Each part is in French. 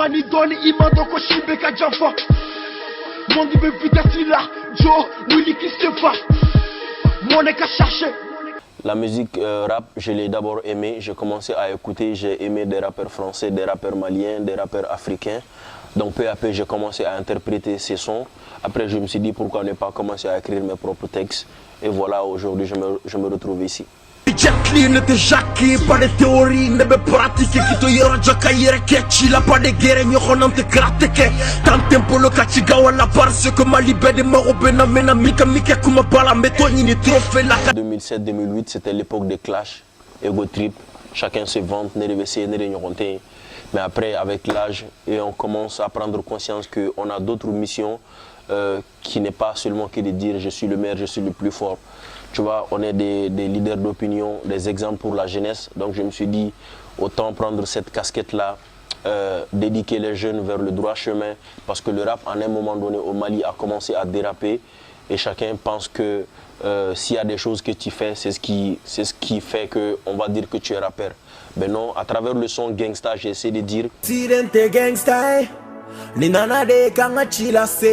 Morani Don Imando Koshibeka Java Mondi Bevita Sila Joe Willy Kistefa Moneka chercher. La musique rap, je l'ai d'abord aimé. J'ai commencé à écouter, j'ai aimé des rappeurs français, des rappeurs maliens, des rappeurs africains. Donc peu à peu, j'ai commencé à interpréter ces sons. Après, je me suis dit pourquoi ne pas commencer à écrire mes propres textes. Et voilà, aujourd'hui, je me retrouve ici. Jetli ne te jacqui, pas de théorie, ne me pratique qui te yora jakaire kechi la pas de guerre mi honante krateke tant tempo le kachigawa la parce que mali bede marobena mena mika mika kuma bala metoni ni trophée la 2007-2008, c'était l'époque des clashs, ego trip, chacun se vante, ne réveiller, ne réunionner. Mais après, avec l'âge, et on commence à prendre conscience qu'on a d'autres missions qui n'est pas seulement que de dire je suis le meilleur, je suis le plus fort. Tu vois, on est des leaders d'opinion, des exemples pour la jeunesse. Donc je me suis dit, autant prendre cette casquette-là, dédiquer les jeunes vers le droit chemin. Parce que le rap, en un moment donné, au Mali, a commencé à déraper. Et chacun pense que s'il y a des choses que tu fais, c'est ce qui fait qu'on va dire que tu es rappeur. Mais non, à travers le son Gangsta, j'ai essayé de dire... Ni nana de kanga chilase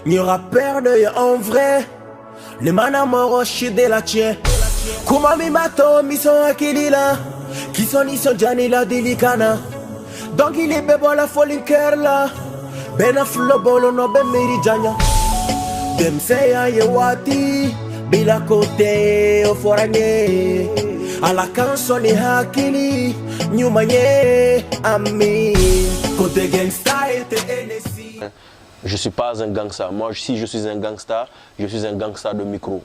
Ni rappeur de en vrai Ni mana moro shide la tien Kuma mi mato mi son akilila Qui son ni son jani la delikana Donc il est bebo la folie cœur là Ben a flow bolo no ben meri janya Dem seya ye wati Bila kote o foranye Ala kanso ni hakili Nyumanye ami Côté gangsta et NSI. Je ne suis pas un gangsta. Moi, si je suis un gangsta de micro.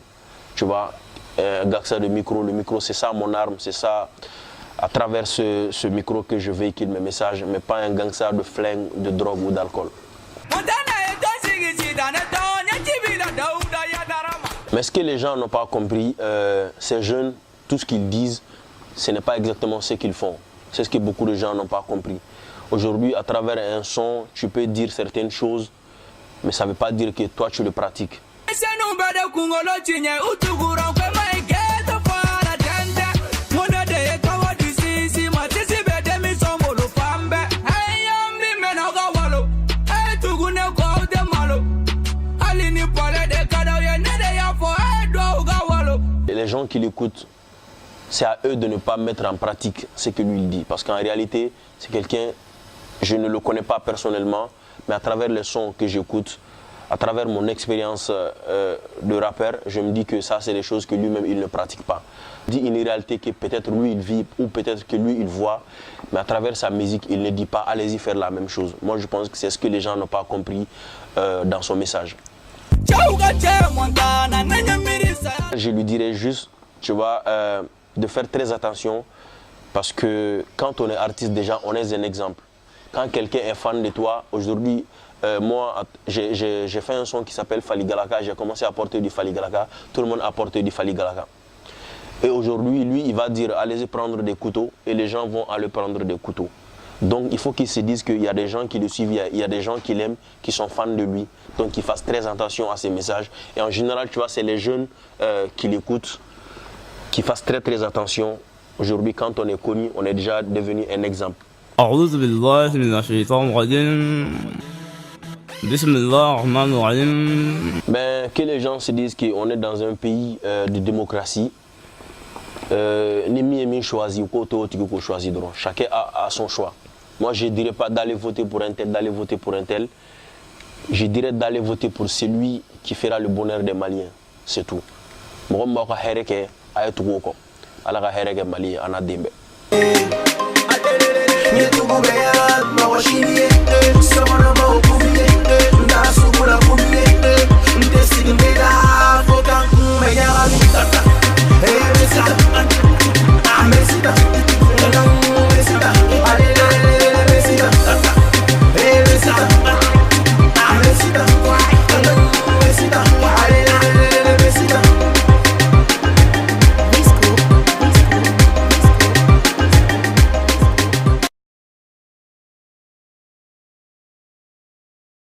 Tu vois, un gangsta de micro. Le micro, c'est ça mon arme, c'est ça, à travers ce micro que je véhicule mes messages, mais pas un gangsta de flingue, de drogue ou d'alcool. Mais ce que les gens n'ont pas compris, ces jeunes, tout ce qu'ils disent, ce n'est pas exactement ce qu'ils font. C'est ce que beaucoup de gens n'ont pas compris. Aujourd'hui, à travers un son, tu peux dire certaines choses, mais ça ne veut pas dire que toi, tu le pratiques. Et les gens qui l'écoutent, c'est à eux de ne pas mettre en pratique ce que lui il dit. Parce qu'en réalité, c'est quelqu'un... Je ne le connais pas personnellement, mais à travers les sons que j'écoute, à travers mon expérience de rappeur, je me dis que ça, c'est des choses que lui-même, il ne pratique pas. Il dit une réalité que peut-être lui, il vit ou peut-être que lui, il voit, mais à travers sa musique, il ne dit pas « allez-y faire la même chose ». Moi, je pense que c'est ce que les gens n'ont pas compris dans son message. Je lui dirais juste, tu vois, de faire très attention parce que quand on est artiste, déjà, on est un exemple. Quand quelqu'un est fan de toi, aujourd'hui, moi, j'ai fait un son qui s'appelle Fally Galaka. J'ai commencé à porter du Fally Galaka. Tout le monde a porté du Fally Galaka. Et aujourd'hui, lui, il va dire, allez-y prendre des couteaux. Et les gens vont aller prendre des couteaux. Donc, il faut qu'il se dise qu'il y a des gens qui le suivent, il y a des gens qui l'aiment, qui sont fans de lui. Donc, qu'il fasse très attention à ses messages. Et en général, tu vois, c'est les jeunes qui l'écoutent, qui fassent très, très attention. Aujourd'hui, quand on est connu, on est déjà devenu un exemple. أعوذ بالله من الشيطان الرجيم بسم الله الرحمن الرحيم. Ben, que les gens se disent qu'on est dans un pays de démocratie. Ni mi choisi, ou choisi. Chacun a son choix. Moi, je ne dirais pas d'aller voter pour un tel, d'aller voter pour un tel. Je dirais d'aller voter pour celui qui fera le bonheur des Maliens. C'est tout. Moi, je suis Ni tu gubea, ma washini, sama na ma ukuvie, na sugula.